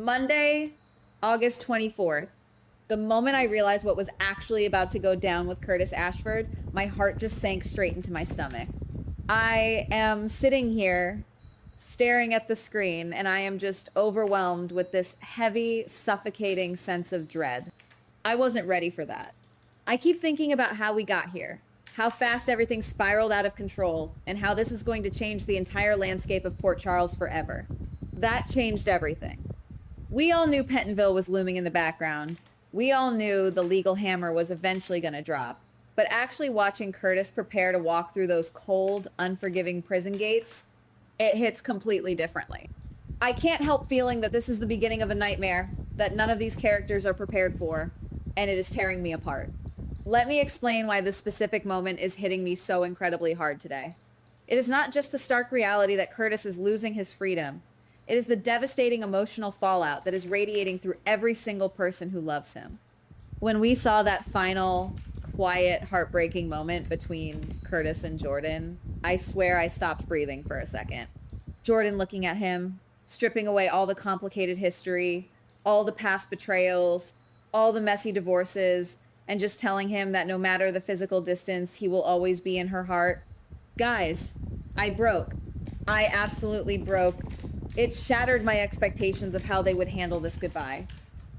Monday, August 24th. The moment I realized what was actually about to go down with Curtis Ashford, my heart just sank straight into my stomach. I am sitting here staring at the screen and I am just overwhelmed with this heavy, suffocating sense of dread. I wasn't ready for that. I keep thinking about how we got here, how fast everything spiraled out of control, and how this is going to change the entire landscape of Port Charles forever. That changed everything. We all knew Pentonville was looming in the background. We all knew the legal hammer was eventually going to drop. But actually watching Curtis prepare to walk through those cold, unforgiving prison gates, it hits completely differently. I can't help feeling that this is the beginning of a nightmare that none of these characters are prepared for, and it is tearing me apart. Let me explain why this specific moment is hitting me so incredibly hard today. It is not just the stark reality that Curtis is losing his freedom. It is the devastating emotional fallout that is radiating through every single person who loves him. When we saw that final, quiet, heartbreaking moment between Curtis and Jordan, I swear I stopped breathing for a second. Jordan looking at him, stripping away all the complicated history, all the past betrayals, all the messy divorces, and just telling him that no matter the physical distance, he will always be in her heart. Guys, I broke. I absolutely broke. It shattered my expectations of how they would handle this goodbye.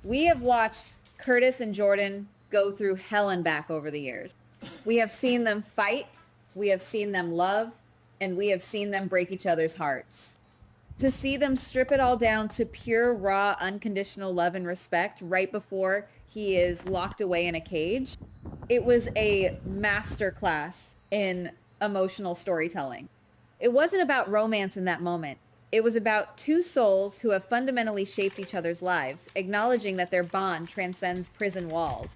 We have watched Curtis and Jordan go through hell and back over the years. We have seen them fight, we have seen them love, and we have seen them break each other's hearts. To see them strip it all down to pure, raw, unconditional love and respect right before he is locked away in a cage, it was a masterclass in emotional storytelling. It wasn't about romance in that moment. It was about two souls who have fundamentally shaped each other's lives, acknowledging that their bond transcends prison walls.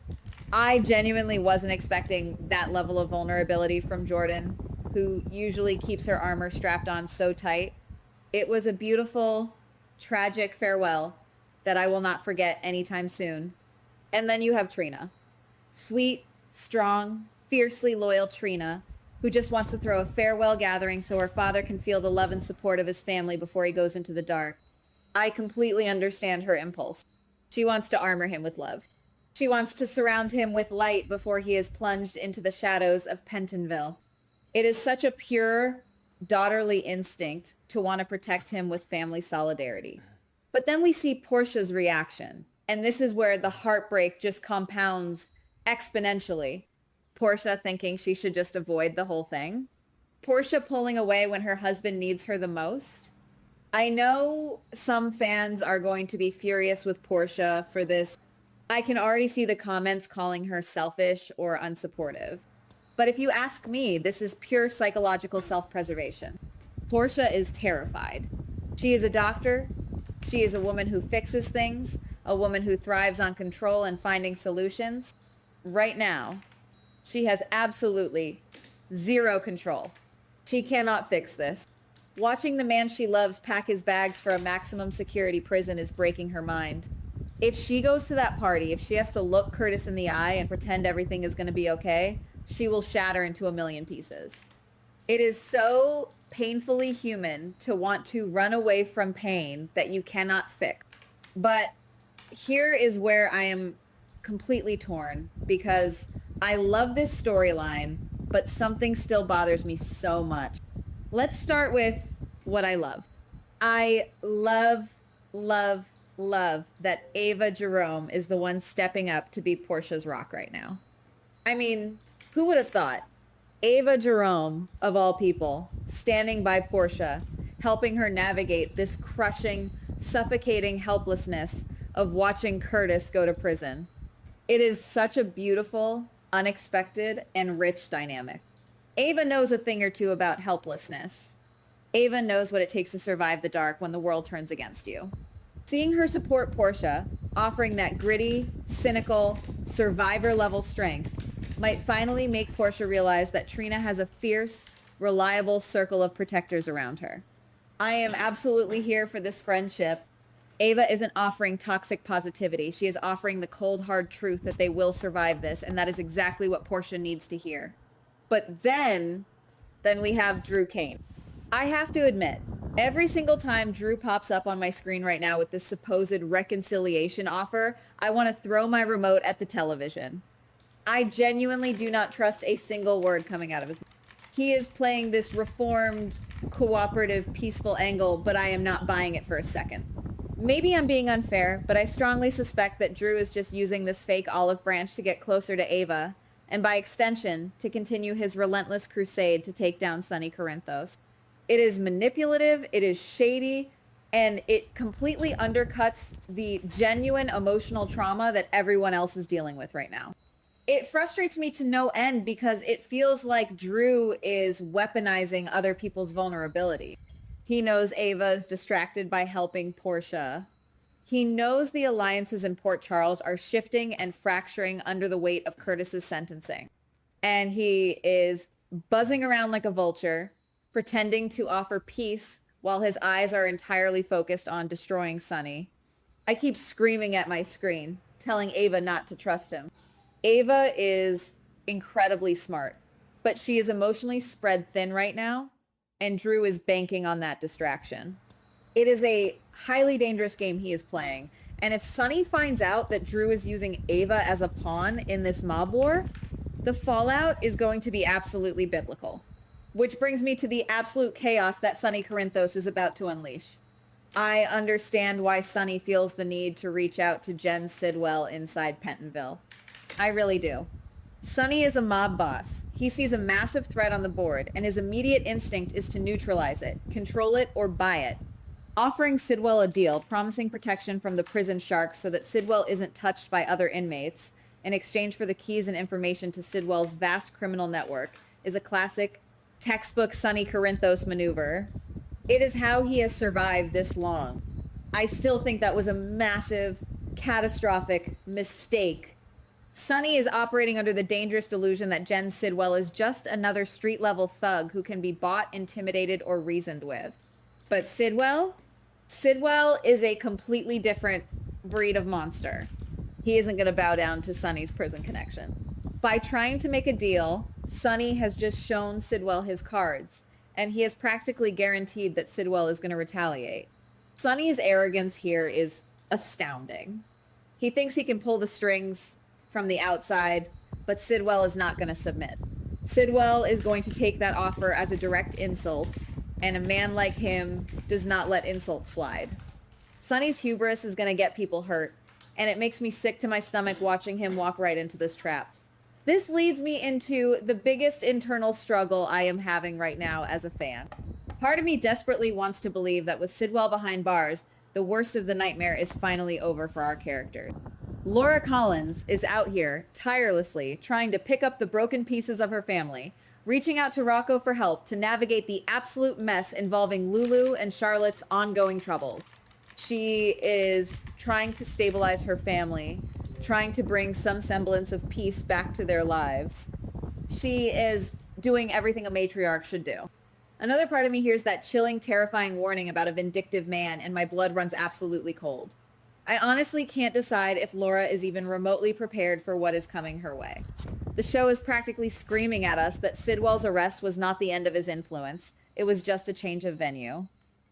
I genuinely wasn't expecting that level of vulnerability from Jordan, who usually keeps her armor strapped on so tight. It was a beautiful, tragic farewell that I will not forget anytime soon. And then you have Trina. Sweet, strong, fiercely loyal Trina, who just wants to throw a farewell gathering so her father can feel the love and support of his family before he goes into the dark. I completely understand her impulse. She wants to armor him with love. She wants to surround him with light before he is plunged into the shadows of Pentonville. It is such a pure, daughterly instinct to want to protect him with family solidarity. But then we see Portia's reaction, and this is where the heartbreak just compounds exponentially. Portia thinking she should just avoid the whole thing. Portia pulling away when her husband needs her the most. I know some fans are going to be furious with Portia for this. I can already see the comments calling her selfish or unsupportive. But if you ask me, this is pure psychological self-preservation. Portia is terrified. She is a doctor. She is a woman who fixes things, a woman who thrives on control and finding solutions. Right now, she has absolutely zero control. She cannot fix this. Watching the man she loves pack his bags for a maximum security prison is breaking her mind. If she goes to that party, if she has to look Curtis in the eye and pretend everything is going to be okay, she will shatter into a million pieces. It is so painfully human to want to run away from pain that you cannot fix. But here is where I am completely torn, because I love this storyline, but something still bothers me so much. Let's start with what I love. I love that Ava Jerome is the one stepping up to be Portia's rock right now. I mean, who would have thought? Ava Jerome, of all people, standing by Portia, helping her navigate this crushing, suffocating helplessness of watching Curtis go to prison. It is such a beautiful, unexpected, and rich dynamic. Ava knows a thing or two about helplessness. Ava knows what it takes to survive the dark when the world turns against you. Seeing her support Portia, offering that gritty, cynical, survivor-level strength, might finally make Portia realize that Trina has a fierce, reliable circle of protectors around her. I am absolutely here for this friendship. Ava isn't offering toxic positivity. She is offering the cold, hard truth that they will survive this, and that is exactly what Portia needs to hear. But then we have Drew Kane. I have to admit, Every single time Drew pops up on my screen right now with this supposed reconciliation offer, I want to throw my remote at the television. I genuinely do not trust a single word coming out of his mouth. He is playing this reformed, cooperative, peaceful angle, but I am not buying it for a second. Maybe I'm being unfair, but I strongly suspect that Drew is just using this fake olive branch to get closer to Ava, and by extension, to continue his relentless crusade to take down Sonny Corinthos. It is manipulative, it is shady, and it completely undercuts the genuine emotional trauma that everyone else is dealing with right now. It frustrates me to no end because it feels like Drew is weaponizing other people's vulnerability. He knows Ava is distracted by helping Portia. He knows the alliances in Port Charles are shifting and fracturing under the weight of Curtis's sentencing. And he is buzzing around like a vulture, pretending to offer peace while his eyes are entirely focused on destroying Sonny. I keep screaming at my screen, telling Ava not to trust him. Ava is incredibly smart, but she is emotionally spread thin right now, and Drew is banking on that distraction. It is a highly dangerous game he is playing, and if Sonny finds out that Drew is using Ava as a pawn in this mob war, the fallout is going to be absolutely biblical. Which brings me to the absolute chaos that Sonny Corinthos is about to unleash. I understand why Sonny feels the need to reach out to Jen Sidwell inside Pentonville. I really do. Sonny is a mob boss. He sees a massive threat on the board, and his immediate instinct is to neutralize it, control it, or buy it. Offering Sidwell a deal, promising protection from the prison sharks so that Sidwell isn't touched by other inmates, in exchange for the keys and information to Sidwell's vast criminal network, is a classic textbook Sonny Corinthos maneuver. It is how he has survived this long. I still think that was a massive, catastrophic mistake. Sonny is operating under the dangerous delusion that Jen Sidwell is just another street-level thug who can be bought, intimidated, or reasoned with. But Sidwell is a completely different breed of monster. He isn't going to bow down to Sonny's prison connection. By trying to make a deal, Sonny has just shown Sidwell his cards, and he has practically guaranteed that Sidwell is going to retaliate. Sonny's arrogance here is astounding. He thinks he can pull the strings from the outside, but Sidwell is not going to submit. Sidwell is going to take that offer as a direct insult, and a man like him does not let insults slide. Sonny's hubris is going to get people hurt, and it makes me sick to my stomach watching him walk right into this trap. This leads me into the biggest internal struggle I am having right now as a fan. Part of me desperately wants to believe that with Sidwell behind bars, the worst of the nightmare is finally over for our characters. Laura Collins is out here tirelessly trying to pick up the broken pieces of her family, reaching out to Rocco for help to navigate the absolute mess involving Lulu and Charlotte's ongoing troubles. She is trying to stabilize her family, trying to bring some semblance of peace back to their lives. She is doing everything a matriarch should do. Another part of me hears that chilling, terrifying warning about a vindictive man, and my blood runs absolutely cold. I honestly can't decide if Laura is even remotely prepared for what is coming her way. The show is practically screaming at us that Sidwell's arrest was not the end of his influence. It was just a change of venue.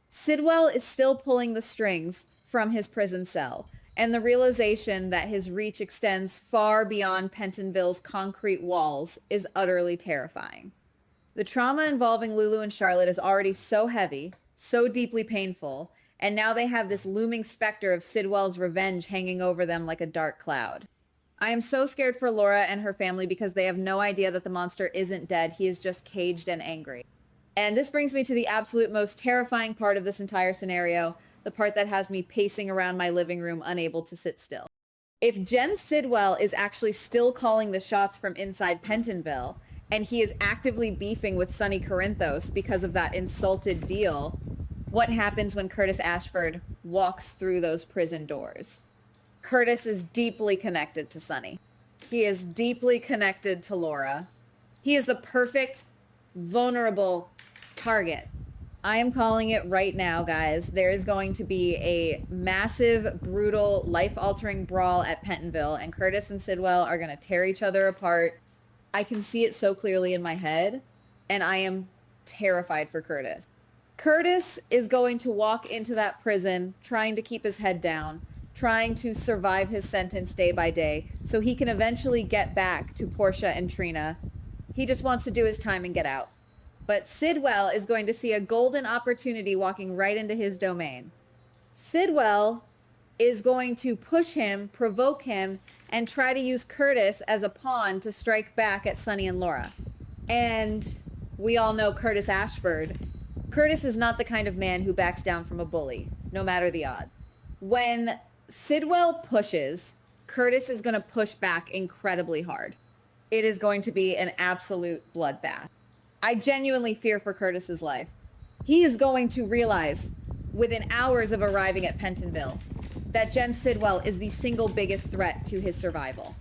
Sidwell is still pulling the strings from his prison cell, and the realization that his reach extends far beyond Pentonville's concrete walls is utterly terrifying. The trauma involving Lulu and Charlotte is already so heavy, so deeply painful, and now they have this looming specter of Sidwell's revenge hanging over them like a dark cloud. I am so scared for Laura and her family because they have no idea that the monster isn't dead. He is just caged and angry. And this brings me to the absolute most terrifying part of this entire scenario, the part that has me pacing around my living room unable to sit still. If Jen Sidwell is actually still calling the shots from inside Pentonville, and he is actively beefing with Sonny Corinthos because of that insulted deal, what happens when Curtis Ashford walks through those prison doors? Curtis is deeply connected to Sonny. He is deeply connected to Laura. He is the perfect, vulnerable target. I am calling it right now, guys. There is going to be a massive, brutal, life-altering brawl at Pentonville, and Curtis and Sidwell are going to tear each other apart. I can see it so clearly in my head, and I am terrified for Curtis. Curtis is going to walk into that prison trying to keep his head down, trying to survive his sentence day by day so he can eventually get back to Portia and Trina. He just wants to do his time and get out. But Sidwell is going to see a golden opportunity walking right into his domain. Sidwell is going to push him, provoke him, and try to use Curtis as a pawn to strike back at Sonny and Laura. And we all know Curtis Ashford. Curtis is not the kind of man who backs down from a bully, no matter the odds. When Sidwell pushes, Curtis is going to push back incredibly hard. It is going to be an absolute bloodbath. I genuinely fear for Curtis's life. He is going to realize within hours of arriving at Pentonville that Jen Sidwell is the single biggest threat to his survival.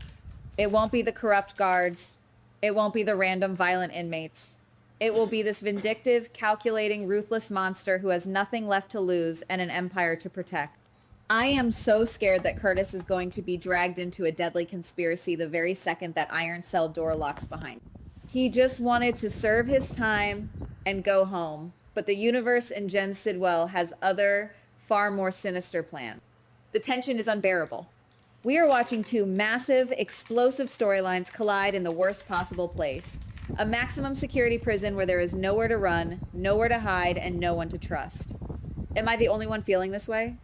It won't be the corrupt guards. It won't be the random violent inmates. It will be this vindictive, calculating, ruthless monster who has nothing left to lose and an empire to protect. I am so scared that Curtis is going to be dragged into a deadly conspiracy the very second that iron cell door locks behind him. He just wanted to serve his time and go home, but the universe and Jen Sidwell has other, far more sinister plans. The tension is unbearable. We are watching two massive, explosive storylines collide in the worst possible place. A maximum security prison where there is nowhere to run, nowhere to hide, and no one to trust. Am I the only one feeling this way?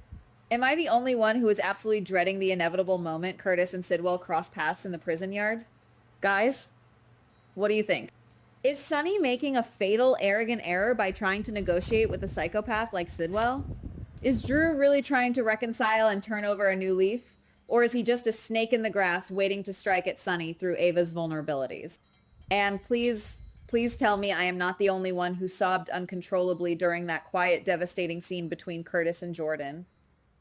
Am I the only one who is absolutely dreading the inevitable moment Curtis and Sidwell cross paths in the prison yard? Guys, what do you think? Is Sonny making a fatal, arrogant error by trying to negotiate with a psychopath like Sidwell? Is Drew really trying to reconcile and turn over a new leaf? Or is he just a snake in the grass waiting to strike at Sonny through Ava's vulnerabilities? And please tell me I am not the only one who sobbed uncontrollably during that quiet, devastating scene between Curtis and Jordan.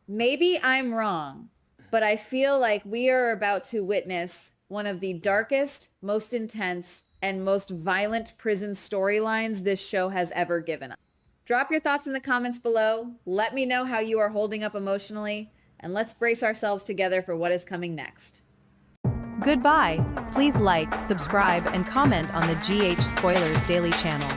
Maybe I'm wrong, but I feel like we are about to witness one of the darkest, most intense, and most violent prison storylines this show has ever given us. Drop your thoughts in the comments below. Let me know how you are holding up emotionally, and let's brace ourselves together for what is coming next. Goodbye. Please like, subscribe, and comment on the GH Spoilers Daily channel.